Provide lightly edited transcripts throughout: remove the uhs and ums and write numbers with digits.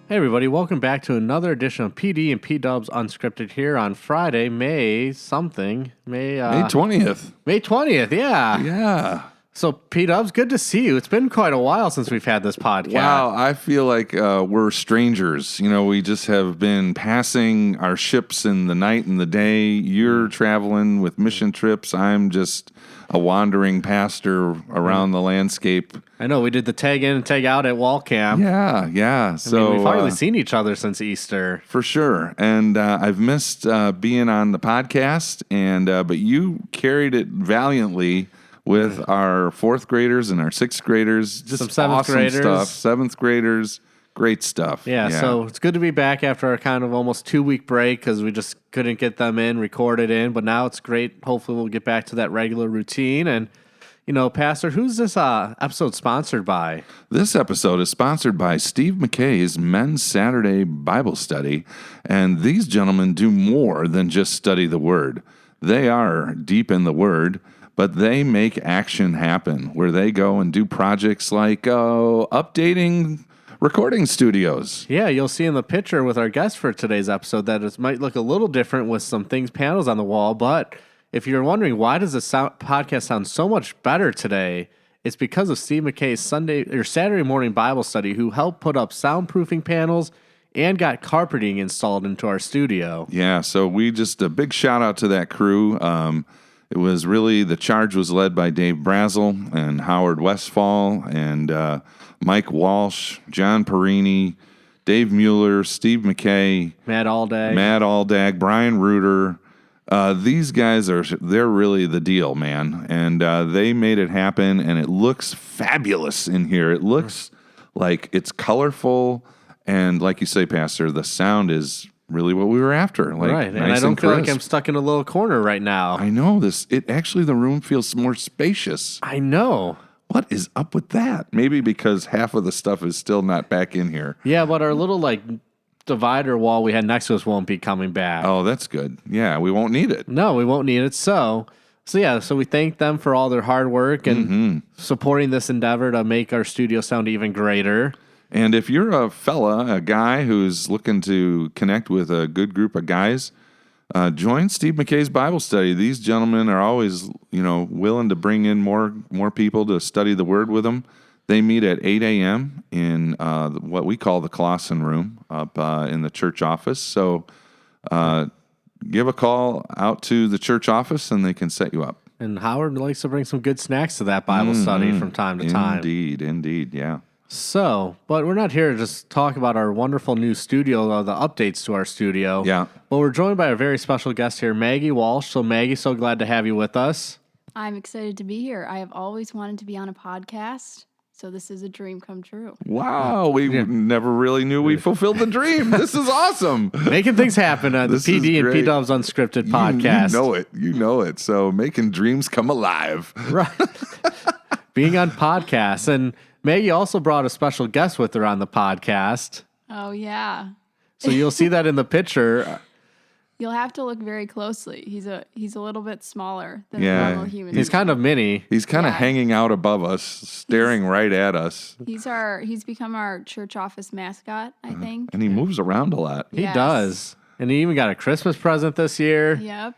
Hey everybody, welcome back to another edition of PD and PDubs Unscripted here on Friday, May 20th. May 20th, yeah. Yeah. So PDubs, good to see you. It's been quite a while since we've had this podcast. Wow, I feel like we're strangers. You know, we just have been passing our ships in the night and the day. You're traveling with mission trips. I'm just a wandering pastor around the landscape. I know, we did the tag in and tag out at Wall Camp. Yeah. So we've hardly seen each other since Easter. For sure. And I've missed being on the podcast, and but you carried it valiantly with our fourth graders and our sixth graders. Just some seventh awesome graders. Stuff. Seventh graders. Great stuff. Yeah, so it's good to be back after our kind of almost 2-week break because we just couldn't get them in, recorded in. But now it's great. Hopefully we'll get back to that regular routine. And, you know, Pastor, who's this episode sponsored by? This episode is sponsored by Steve McKay's Men's Saturday Bible Study. And these gentlemen do more than just study the Word. They are deep in the Word, but they make action happen where they go and do projects like updating recording studios. Yeah, you'll see in the picture with our guest for today's episode that it might look a little different with some panels on the wall. But if you're wondering why does the podcast sound so much better today, it's because of Steve McKay's Saturday morning Bible study, who helped put up soundproofing panels and got carpeting installed into our studio. Yeah, so we just a big shout out to that crew. It was really, the charge was led by Dave Brazel and Howard Westfall and Mike Walsh, John Perini, Dave Mueller, Steve McKay, Matt Aldag, Brian Reuter. These guys they're really the deal, man. And they made it happen, and it looks fabulous in here. It looks like it's colorful, and like you say, Pastor, the sound is really what we were after. Like, right, nice and I don't feel like crisp. I'm stuck in a little corner right now. I know this. The room feels more spacious. I know. What is up with that? Maybe because half of the stuff is still not back in here. Yeah, but our little divider wall we had next to us won't be coming back. Oh, that's good. Yeah, we won't need it. No, we won't need it. So we thank them for all their hard work and supporting this endeavor to make our studio sound even greater. And if you're a guy who's looking to connect with a good group of guys, join Steve McKay's Bible study. These gentlemen are always, willing to bring in more people to study the Word with them. They meet at 8 a.m. in what we call the Colossian room up in the church office. So give a call out to the church office, and they can set you up. And Howard likes to bring some good snacks to that Bible study from time to time. Indeed, yeah. So, but we're not here to just talk about our wonderful new studio or the updates to our studio. Yeah. But we're joined by a very special guest here, Maggie Walsh. So, Maggie, so glad to have you with us. I'm excited to be here. I have always wanted to be on a podcast, so this is a dream come true. Wow, we never really knew we fulfilled the dream. This is awesome. Making things happen on the PD and PDubs Unscripted podcast. You know it. So making dreams come alive. Right. Being on podcasts. And Maggie also brought a special guest with her on the podcast. Oh, yeah. So you'll see that in the picture. You'll have to look very closely. He's a little bit smaller than a normal human. He's kind of mini. He's kind of hanging out above us, staring right at us. He's become our church office mascot, I think. And he moves around a lot. He does. And he even got a Christmas present this year. Yep.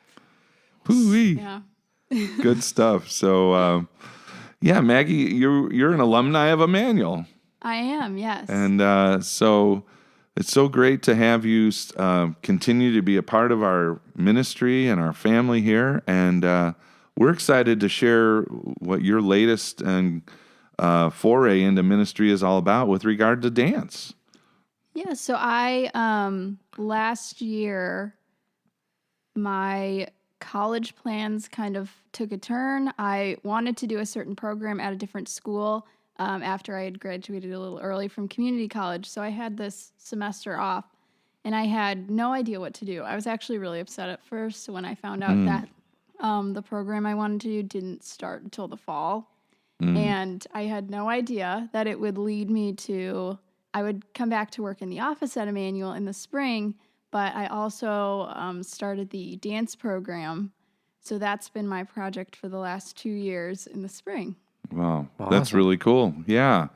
Hoo-wee. Yeah. Good stuff. So, Maggie, you're an alumni of Immanuel. I am, yes. And so it's so great to have you continue to be a part of our ministry and our family here. And we're excited to share what your latest and foray into ministry is all about with regard to dance. Yeah, so I, last year, my college plans kind of took a turn. I wanted to do a certain program at a different school after I had graduated a little early from community college. So I had this semester off, and I had no idea what to do. I was actually really upset at first when I found out that the program I wanted to do didn't start until the fall. And I had no idea that it would lead me to, I would come back to work in the office at Immanuel in the spring, but I also started the dance program. So that's been my project for the last 2 years in the spring. Wow, Awesome. That's really cool. Yeah.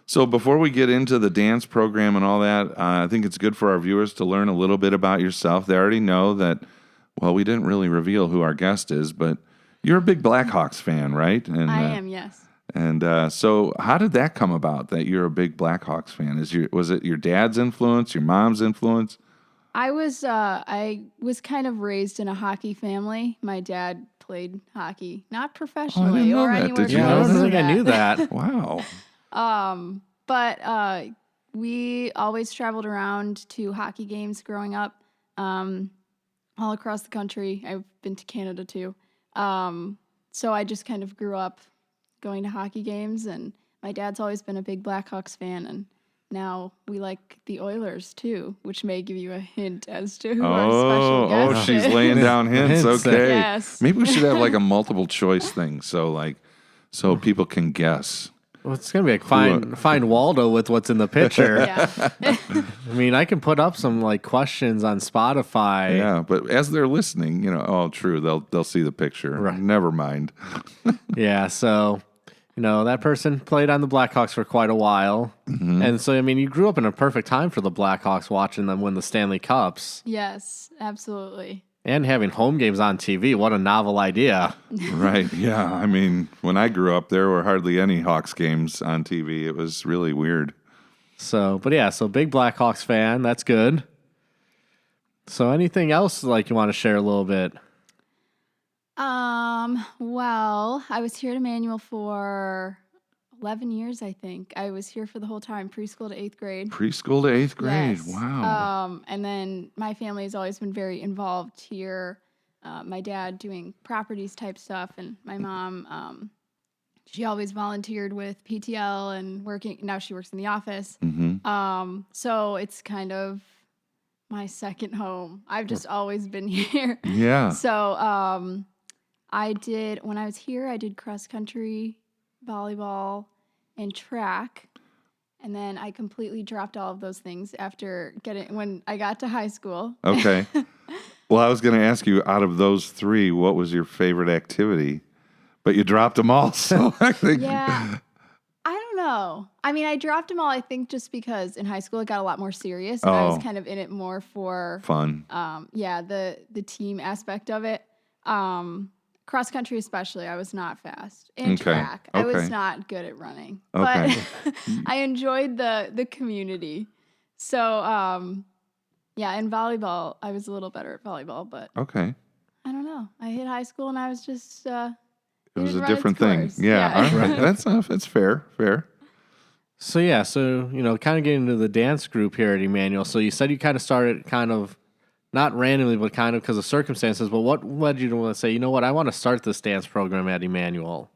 So before we get into the dance program and all that, I think it's good for our viewers to learn a little bit about yourself. They already know that, well, we didn't really reveal who our guest is, but you're a big Blackhawks fan, right? And, I am, yes. And so how did that come about, that you're a big Blackhawks fan? Was it your dad's influence, your mom's influence? I was kind of raised in a hockey family. My dad played hockey, not professionally know or that. anywhere Did you Yeah, I know close don't to think I that. knew that. Wow. But we always traveled around to hockey games growing up, all across the country. I've been to Canada too. So I just kind of grew up going to hockey games, and my dad's always been a big Blackhawks fan, and now we like the Oilers too, which may give you a hint as to who our special guest she's is. laying down hints. Hints. Okay. Yes. Maybe we should have like a multiple choice thing, so people can guess. Well, it's going to be like find Waldo with what's in the picture. Yeah. I mean, I can put up some like questions on Spotify. Yeah, but as they're listening, true, they'll see the picture. Right. Never mind. Yeah, so that person played on the Blackhawks for quite a while. Mm-hmm. And so, I mean, you grew up in a perfect time for the Blackhawks, watching them win the Stanley Cups Yes, absolutely. and having home games on TV. What a novel idea. Right. Yeah. I mean, when I grew up, there were hardly any Hawks games on TV. It was really weird. So big Blackhawks fan. That's good. So anything else like you want to share a little bit? Well, I was here at Immanuel for 11 years, I think. I was here for the whole time, preschool to 8th grade. Preschool to 8th grade. Yes. Wow. And then my family has always been very involved here. My dad doing properties type stuff, and my mom, she always volunteered with PTL and working. Now she works in the office. Mm-hmm. So it's kind of my second home. I've just always been here. Yeah. So when I was here, I did cross country, volleyball, and track. And then I completely dropped all of those things when I got to high school. Okay. Well, I was going to ask you, out of those three, what was your favorite activity? But you dropped them all, so I think... Yeah. I don't know. I mean, I dropped them all, I think, just because in high school it got a lot more serious. And I was kind of in it more for... Fun. The team aspect of it. Cross country especially, I was not fast. And track, I was not good at running. Okay. But I enjoyed the community. So, and volleyball, I was a little better at volleyball, but Okay. I don't know. I hit high school and I was just... it was a different thing. Yeah. All right. That's fair. So kind of getting into the dance group here at Immanuel. So you said you kind of started not randomly, but kind of because of circumstances. But what led you to want to say, you know what, I want to start this dance program at Immanuel?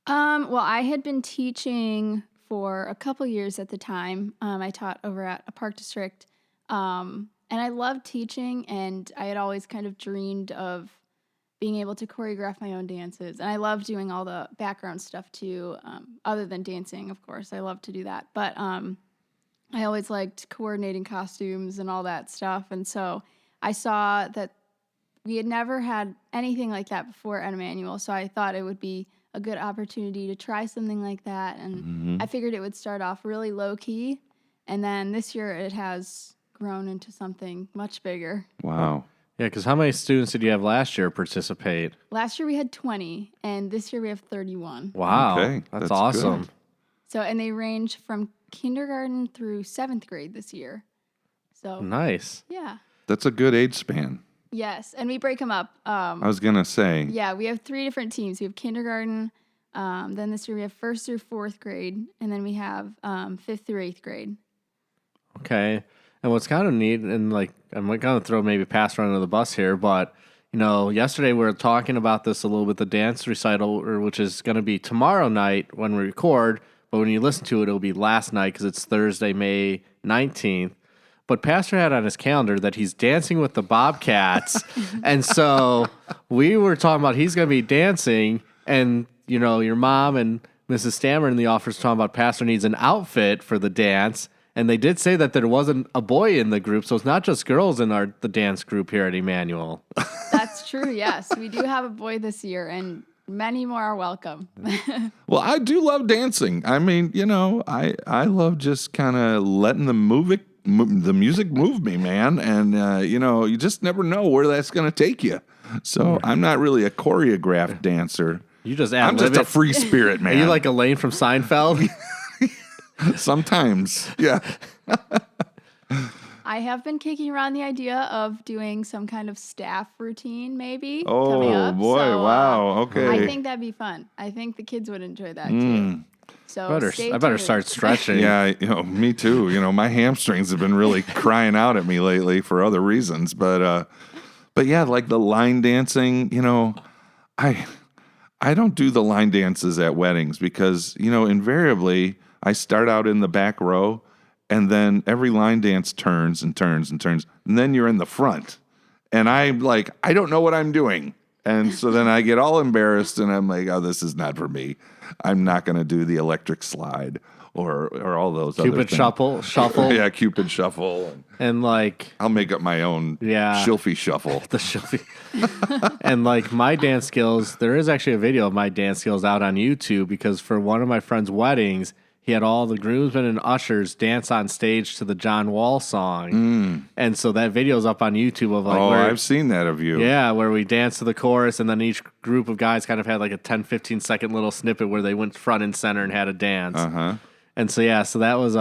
Well, I had been teaching for a couple years at the time. I taught over at a park district, and I loved teaching, and I had always kind of dreamed of being able to choreograph my own dances. And I love doing all the background stuff too, other than dancing, of course. I love to do that. But I always liked coordinating costumes and all that stuff. And so I saw that we had never had anything like that before at Immanuel. So I thought it would be a good opportunity to try something like that. And I figured it would start off really low key. And then this year it has grown into something much bigger. Wow. Yeah, because how many students did you have last year participate? Last year we had 20, and this year we have 31. Wow. Okay, That's that's awesome. good. So, and they range from kindergarten through 7th grade this year. So, Nice. yeah. That's a good age span. Yes, and we break them up. I was going to say. Yeah, we have 3 different teams. We have kindergarten, then this year we have 1st through 4th grade, and then we have 5th through 8th grade. Okay. And what's kind of neat, and like I'm going to throw maybe Pastor under the bus here, but yesterday we were talking about this a little bit, the dance recital, which is going to be tomorrow night when we record, but when you listen to it, it'll be last night because it's Thursday, May 19th. But Pastor had on his calendar that he's dancing with the Bobcats, and so we were talking about he's going to be dancing, and your mom and Mrs. Stammer in the office talking about Pastor needs an outfit for the dance. And they did say that there wasn't a boy in the group, so it's not just girls in the dance group here at Immanuel. That's true, yes. We do have a boy this year, and Many more are welcome. Well, I do love dancing. I mean, I love just kind of letting the music move me, man. And, you just never know where that's going to take you. So I'm not really a choreographed dancer. You just I'm just a free spirit, man. Are you like Elaine from Seinfeld? Sometimes, yeah. I have been kicking around the idea of doing some kind of staff routine, maybe. Coming up. Boy, So, wow, okay. I think that'd be fun. I think the kids would enjoy that too. So stay I better tuned. start stretching. Yeah, me too. My hamstrings have been really crying out at me lately for other reasons, but yeah, like the line dancing. I don't do the line dances at weddings because invariably I start out in the back row, and then every line dance turns and turns and turns, and then you're in the front, and I'm like, I don't know what I'm doing, and so then I get all embarrassed, and I'm like, oh, this is not for me. I'm not going to do the electric slide or all those Cupid other things. shuffle. Yeah, Cupid shuffle. And like, I'll make up my own shilfy shuffle. the shuffle. And like my dance skills, there is actually a video of my dance skills out on YouTube because for one of my friend's weddings, he had all the groomsmen and ushers dance on stage to the John Wall song. And so that video's up on YouTube of like, I've seen that of you. Yeah, where we danced to the chorus, and then each group of guys kind of had like a 10, 15-second little snippet where they went front and center and had a dance. Uh-huh. And so, so that was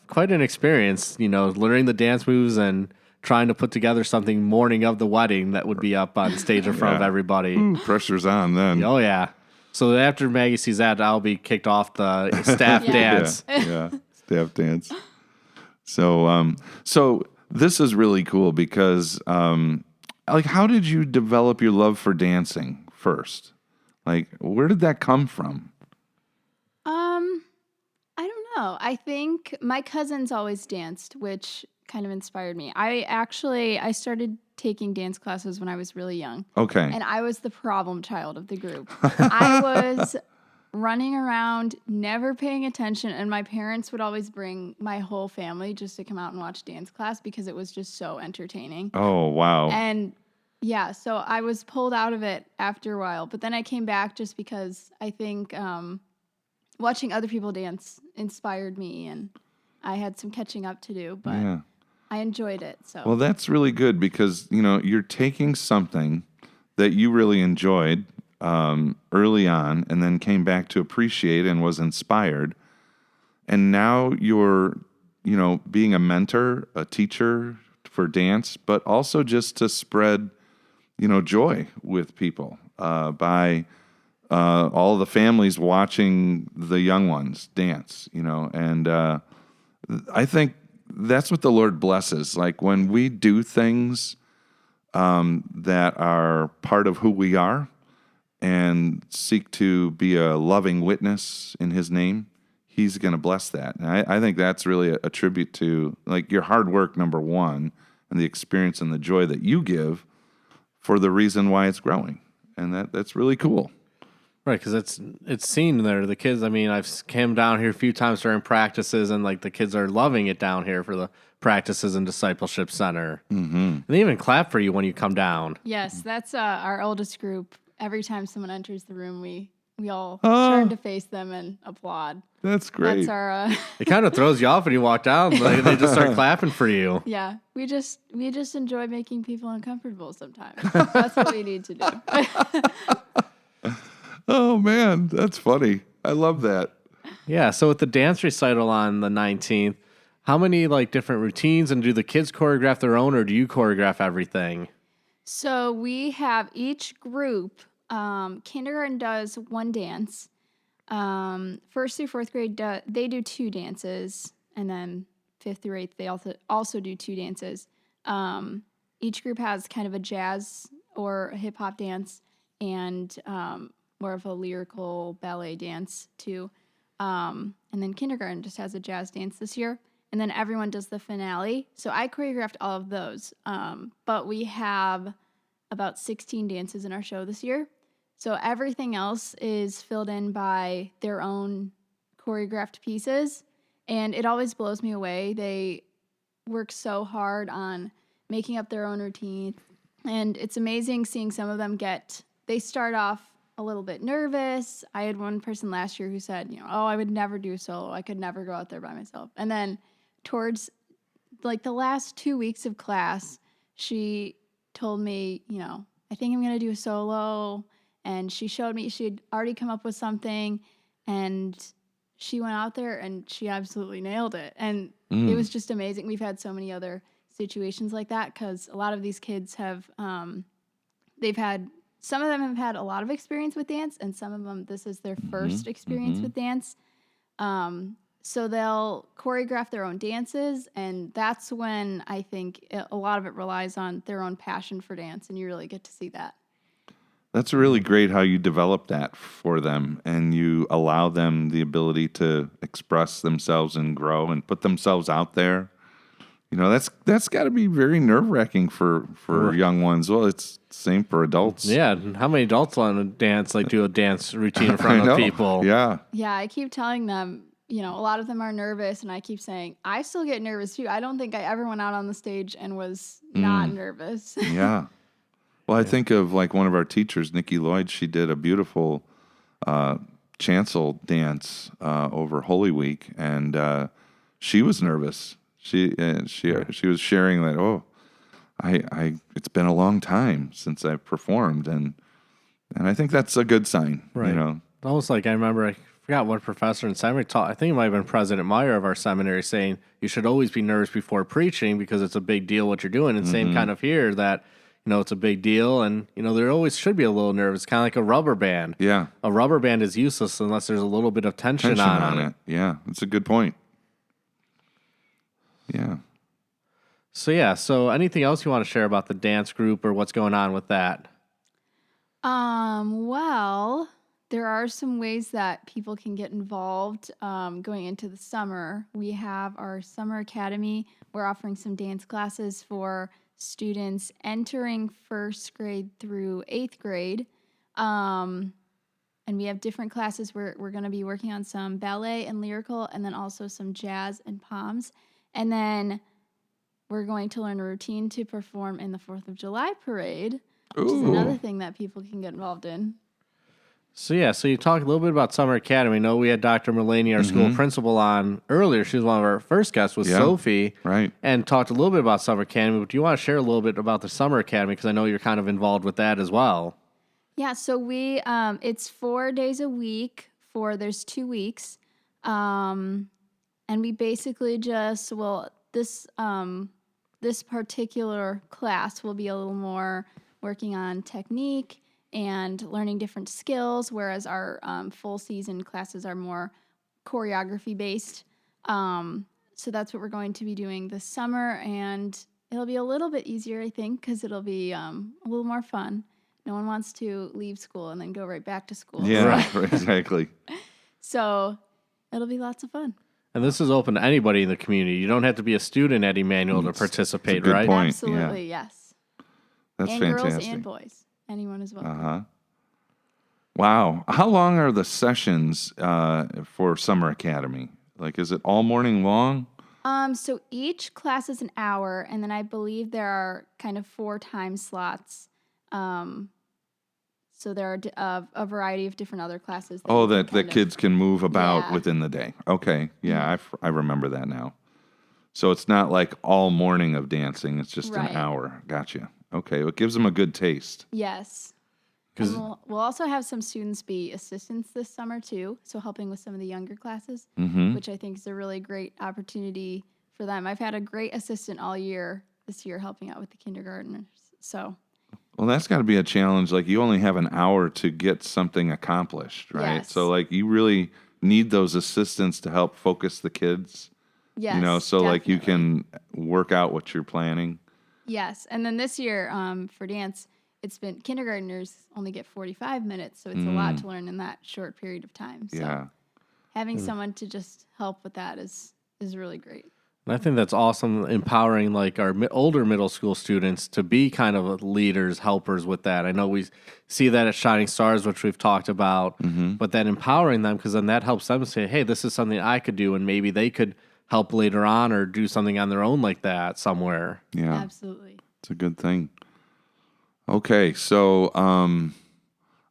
quite an experience, learning the dance moves and trying to put together something morning of the wedding that would be up on stage in front of everybody. Ooh, pressure's on then. Oh, yeah. So after Maggie sees that, I'll be kicked off the staff dance. Yeah, staff dance. So this is really cool because, how did you develop your love for dancing first? Like, where did that come from? I don't know. I think my cousins always danced, which kind of inspired me. I started taking dance classes when I was really young. Okay. And I was the problem child of the group. I was running around, never paying attention, and my parents would always bring my whole family just to come out and watch dance class because it was just so entertaining. Oh, wow. And yeah, so I was pulled out of it after a while, but then I came back just because I think watching other people dance inspired me, and I had some catching up to do, but Yeah. I enjoyed it. So Well, that's really good because, you're taking something that you really enjoyed early on and then came back to appreciate and was inspired. And now you're, being a mentor, a teacher for dance, but also just to spread, joy with people by all the families watching the young ones dance, and I think that's what the Lord blesses. Like when we do things that are part of who we are and seek to be a loving witness in His name, He's going to bless that. And I think that's really a tribute to like your hard work, number one, and the experience and the joy that you give for the reason why it's growing. And that's really cool. Right, because it's seen there. The kids, I've came down here a few times during practices, and like the kids are loving it down here for the practices and discipleship center. Mm-hmm. And they even clap for you when you come down. yes, that's our oldest group. Every time someone enters the room, we all turn to face them and applaud. That's great. That's our It kind of throws you off when you walk down. Like, they just start clapping for you. yeah. We just enjoy making people uncomfortable sometimes. That's what we need to do. Oh, man, that's funny. I love that. Yeah, so with the dance recital on the 19th, how many like different routines, and do the kids choreograph their own, or do you choreograph everything? So we have each group. Kindergarten does one dance. First through fourth grade, they do two dances, and then fifth through eighth, they also do two dances. Each group has kind of a jazz or a hip hop dance, and more of a lyrical ballet dance too. And then kindergarten just has a jazz dance this year. And then everyone does the finale. So I choreographed all of those. But we have about 16 dances in our show this year. So everything else is filled in by their own choreographed pieces. And it always blows me away. They work so hard on making up their own routine. And it's amazing seeing some of them they start off a little bit nervous. I had one person last year who said, oh, I would never do solo. I could never go out there by myself. And then towards like the last 2 weeks of class, she told me, I think I'm going to do a solo. And she showed me she had already come up with something, and she went out there and she absolutely nailed it. And it was just amazing. We've had so many other situations like that because a lot of these kids have, some of them have had a lot of experience with dance, and some of them, this is their first experience with dance. So they'll choreograph their own dances, and that's when I think a lot of it relies on their own passion for dance, and you really get to see that. That's really great how you develop that for them, and you allow them the ability to express themselves and grow and put themselves out there. That's got to be very nerve-wracking for young ones. Well, it's the same for adults. Yeah, how many adults want to dance, like do a dance routine in front of people? Yeah. Yeah, I keep telling them, a lot of them are nervous, and I keep saying, I still get nervous too. I don't think I ever went out on the stage and was not nervous. Yeah. Well, I think of like one of our teachers, Nikki Lloyd. She did a beautiful chancel dance over Holy Week, and she was nervous. She was sharing that. It's been a long time since I've performed, and I think that's a good sign. Right. Almost like I remember, I forgot what professor in seminary taught. I think it might have been President Meyer of our seminary saying you should always be nervous before preaching because it's a big deal what you're doing. And same kind of here that. It's a big deal, and, there always should be a little nervous, kind of like a rubber band. Yeah. A rubber band is useless unless there's a little bit of tension on it. Yeah, that's a good point. Yeah. So anything else you want to share about the dance group or what's going on with that? Well, there are some ways that people can get involved going into the summer. We have our summer academy. We're offering some dance classes for students entering first grade through 8th grade. And we have different classes where we're going to be working on some ballet and lyrical, and then also some jazz and poms. And then we're going to learn a routine to perform in the 4th of July parade, which is another thing that people can get involved in. So you talked a little bit about Summer Academy. I know we had Dr. Mulaney, our school principal, on earlier. She was one of our first guests with Sophie. Right. And talked a little bit about Summer Academy. But do you want to share a little bit about the Summer Academy? Because I know you're kind of involved with that as well. Yeah, so we, it's 4 days a week there's 2 weeks. And we basically just, this particular class will be a little more working on technique and learning different skills, whereas our full season classes are more choreography based. So that's what we're going to be doing this summer, and it'll be a little bit easier, I think, because it'll be a little more fun. No one wants to leave school and then go right back to school. Yeah, right, exactly. So it'll be lots of fun. And this is open to anybody in the community. You don't have to be a student at Immanuel to participate, it's a good right? point. Absolutely, yes. That's and fantastic. Girls and boys. Anyone is welcome. Uh-huh. Wow. How long are the sessions for Summer Academy? Like, is it all morning long? So each class is an hour, and then I believe there are kind of 4 time slots. So there are a variety of different other classes. That kids can move about within the day. Okay. Yeah, I remember that now. So it's not like all morning of dancing. It's just an hour. Gotcha. Okay. It gives them a good taste. Yes. And we'll also have some students be assistants this summer, too, so helping with some of the younger classes, which I think is a really great opportunity for them. I've had a great assistant all year this year helping out with the kindergartners. So, well, that's got to be a challenge. Like, you only have an hour to get something accomplished, right? Yes. So, like, you really need those assistants to help focus the kids. yes, So definitely. like you can work out what you're planning. Yes, and then this year for dance, it's been kindergartners only get 45 minutes, so it's a lot to learn in that short period of time. So having someone to just help with that is really great. And I think that's awesome, empowering like our older middle school students to be kind of leaders, helpers with that. I know we see that at Shining Stars, which we've talked about, but then empowering them, because then that helps them say, hey, this is something I could do, and maybe they could help later on or do something on their own like that somewhere. Yeah, Absolutely. it's a good thing. Okay, so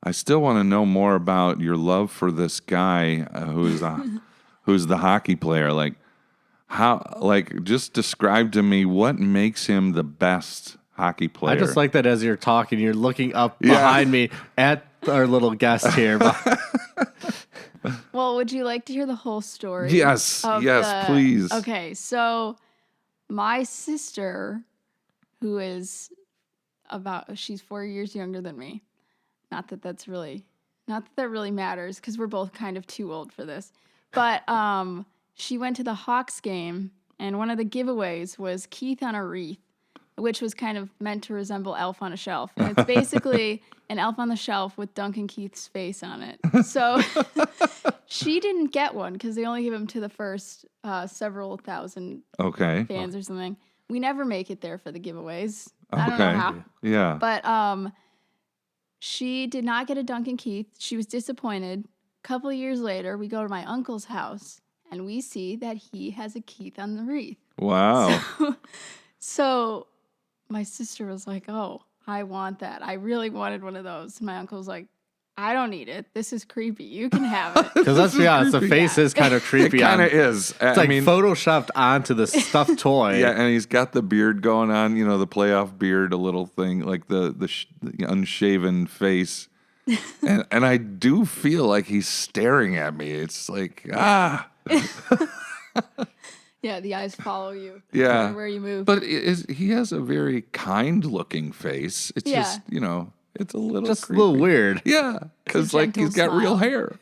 I still want to know more about your love for this guy who's the hockey player. Like just describe to me what makes him the best hockey player. I just like that as you're talking, you're looking up behind me at our little guest here. Well, would you like to hear the whole story? Yes, please. Okay, so my sister, who is she's 4 years younger than me. Not that that really matters because we're both kind of too old for this. But she went to the Hawks game, and one of the giveaways was Keith on a wreath, which was kind of meant to resemble Elf on a Shelf. And it's basically an Elf on the Shelf with Duncan Keith's face on it. So she didn't get one because they only give them to the first several thousand fans or something. We never make it there for the giveaways. I don't know how. Yeah. But she did not get a Duncan Keith. She was disappointed. A couple of years later, we go to my uncle's house, and we see that he has a Keith on the wreath. Wow. So my sister was like, oh, I want that. I really wanted one of those. And my uncle was like, I don't need it. This is creepy. You can have it. Because let's be honest, the face is kind of creepy. It kind of is. It's like photoshopped onto the stuffed toy. Yeah, and he's got the beard going on, the playoff beard, a little thing, like the unshaven face. and I do feel like he's staring at me. It's like, Yeah, the eyes follow you. Yeah. Everywhere you move. But he has a very kind-looking face. It's just, it's a little just creepy. A little weird. Yeah, because he's got real hair.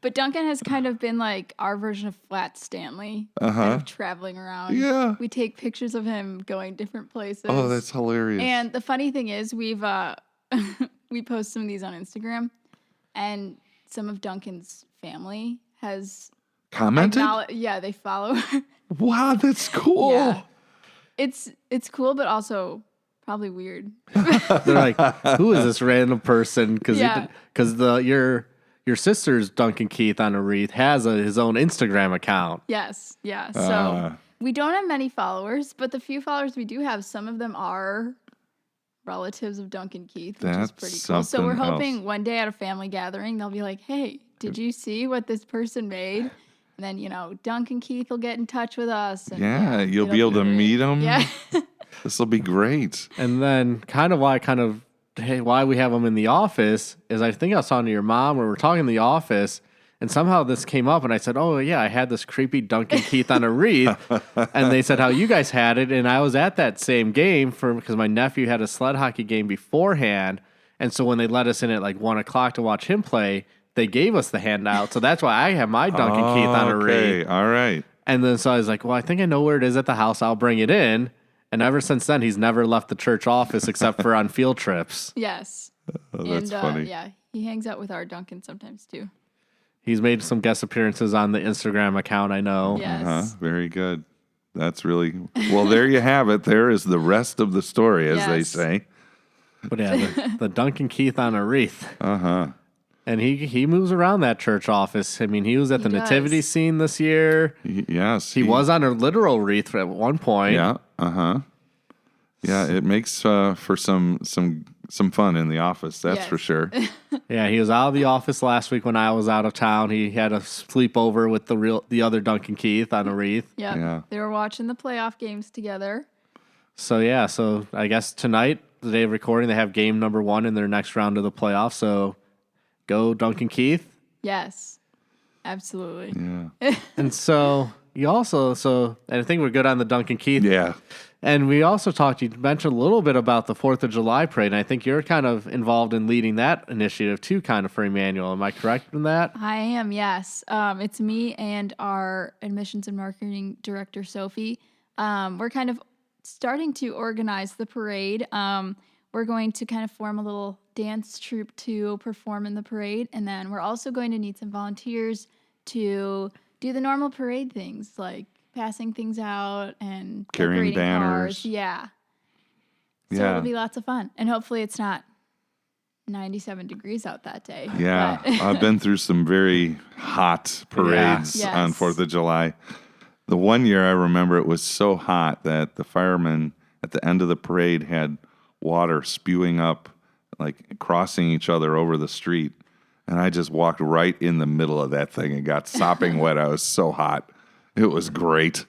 But Duncan has kind of been like our version of Flat Stanley, kind of traveling around. Yeah. We take pictures of him going different places. Oh, that's hilarious. And the funny thing is, we've we post some of these on Instagram, and some of Duncan's family has commented. Yeah, they follow her. Wow, that's cool. Yeah. It's cool, but also probably weird. They're like, who is this random person? Because your sister's Duncan Keith on a wreath has his own Instagram account. Yes, yeah. So we don't have many followers, but the few followers we do have, some of them are relatives of Duncan Keith, which is pretty cool. So we're hoping one day at a family gathering, they'll be like, hey, did you see what this person made? And then, Duncan Keith will get in touch with us. And, you'll be able to meet him. Yeah. This will be great. And then why we have him in the office is I think I was talking to your mom or we're talking in the office, and somehow this came up, and I said, oh, yeah, I had this creepy Duncan Keith on a wreath. And they said how you guys had it, and I was at that same game because my nephew had a sled hockey game beforehand, and so when they let us in at like 1 o'clock to watch him play, they gave us the handout. So that's why I have my Duncan Keith on a wreath. All right. And then so I was like, well, I think I know where it is at the house. I'll bring it in. And ever since then, he's never left the church office except for on field trips. Yes. Oh, that's funny. Yeah, he hangs out with our Duncan sometimes too. He's made some guest appearances on the Instagram account, I know. Yes. Very good. That's really... Well, there you have it. There is the rest of the story, as they say. But yeah, the Duncan Keith on a wreath. Uh-huh. And he moves around that church office. I mean, he was at the nativity scene this year. Yes. He was on a literal wreath at one point. Yeah. Uh-huh. Yeah, it makes for some fun in the office, that's for sure. Yeah, he was out of the office last week when I was out of town. He had a sleepover with the other Duncan Keith on a wreath. Yep. Yeah. They were watching the playoff games together. So I guess tonight, the day of recording, they have game number 1 in their next round of the playoffs. So go Duncan Keith. Yes, absolutely. Yeah. And so you also, and I think we're good on the Duncan Keith. Yeah. And we also you mentioned a little bit about the 4th of July parade, and I think you're kind of involved in leading that initiative too, kind of for Immanuel. Am I correct in that? I am, yes. It's me and our admissions and marketing director, Sophie. We're kind of starting to organize the parade. We're going to kind of form a little dance troupe to perform in the parade, and then we're also going to need some volunteers to do the normal parade things, like passing things out and carrying banners. Cars. Yeah. So it'll be lots of fun. And hopefully it's not 97 degrees out that day. Yeah. I've been through some very hot parades on 4th of July. The one year I remember it was so hot that the firemen at the end of the parade had water spewing up like crossing each other over the street. And I just walked right in the middle of that thing and got sopping wet. I was so hot. It was great.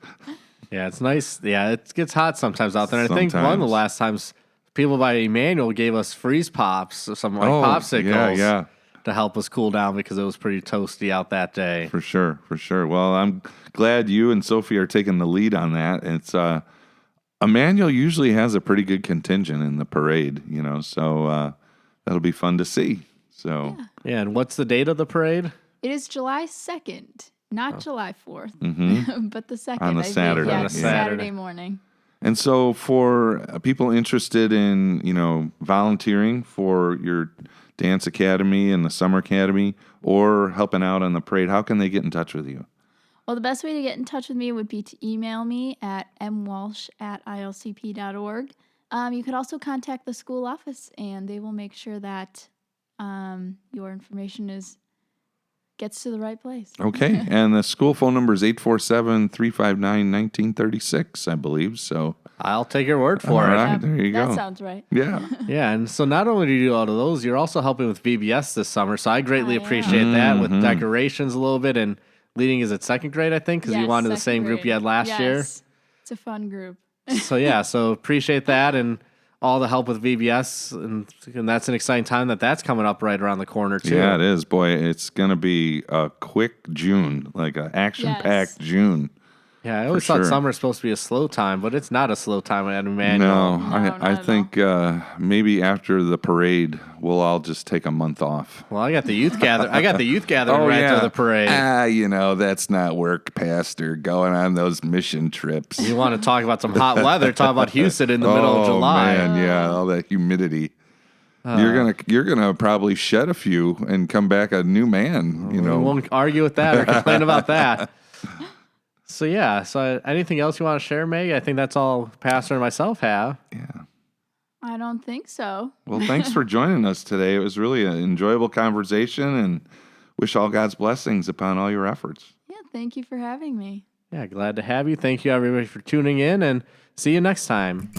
Yeah, it's nice. Yeah, it gets hot sometimes out there. And I think one of the Sometimes. last times people by Immanuel gave us freeze pops or something like popsicles Yeah. to help us cool down because it was pretty toasty out that day. For sure. Well, I'm glad you and Sophie are taking the lead on that. It's Immanuel usually has a pretty good contingent in the parade, so that'll be fun to see. So Yeah, and what's the date of the parade? It is July 2nd, not July 4th, but the 2nd. On the I think. Saturday. Yeah, On the Saturday morning. And so for people interested in, volunteering for your dance academy and the summer academy or helping out on the parade, how can they get in touch with you? Well, the best way to get in touch with me would be to email me at mwalsh@ilcp.org. You could also contact the school office, and they will make sure that your information gets to the right place. Okay. And the school phone number is 847-359-1936, I believe. So I'll take your word for all it. right, there you That go. sounds right. Yeah. Yeah, and so not only do you do all of those, you're also helping with VBS this summer. So I greatly I am. appreciate that with decorations a little bit and leading is at second grade, I think, because you Yes, wanted the second same group you grade. had last year. Yes. It's a fun group. So yeah, so appreciate that and all the help with VBS, and that's an exciting time that's coming up right around the corner too. Yeah, it is. Boy, it's going to be a quick June, like an action-packed Yes. June. Yeah, I always For thought sure. summer's supposed to be a slow time, but it's not a slow time at Immanuel. No, not I at think maybe after the parade, we'll all just take a month off. Well, I got the youth gathering right after the parade. That's not work, Pastor, going on those mission trips. You want to talk about some hot weather? Talk about Houston in the middle of July. Man, yeah, all that humidity. You're gonna probably shed a few and come back a new man. We won't argue with that or complain about that. So yeah, anything else you want to share, Meg? I think that's all Pastor and myself have. Yeah. I don't think so. Well, thanks for joining us today. It was really an enjoyable conversation, and wish all God's blessings upon all your efforts. Yeah, thank you for having me. Yeah, glad to have you. Thank you everybody for tuning in, and see you next time.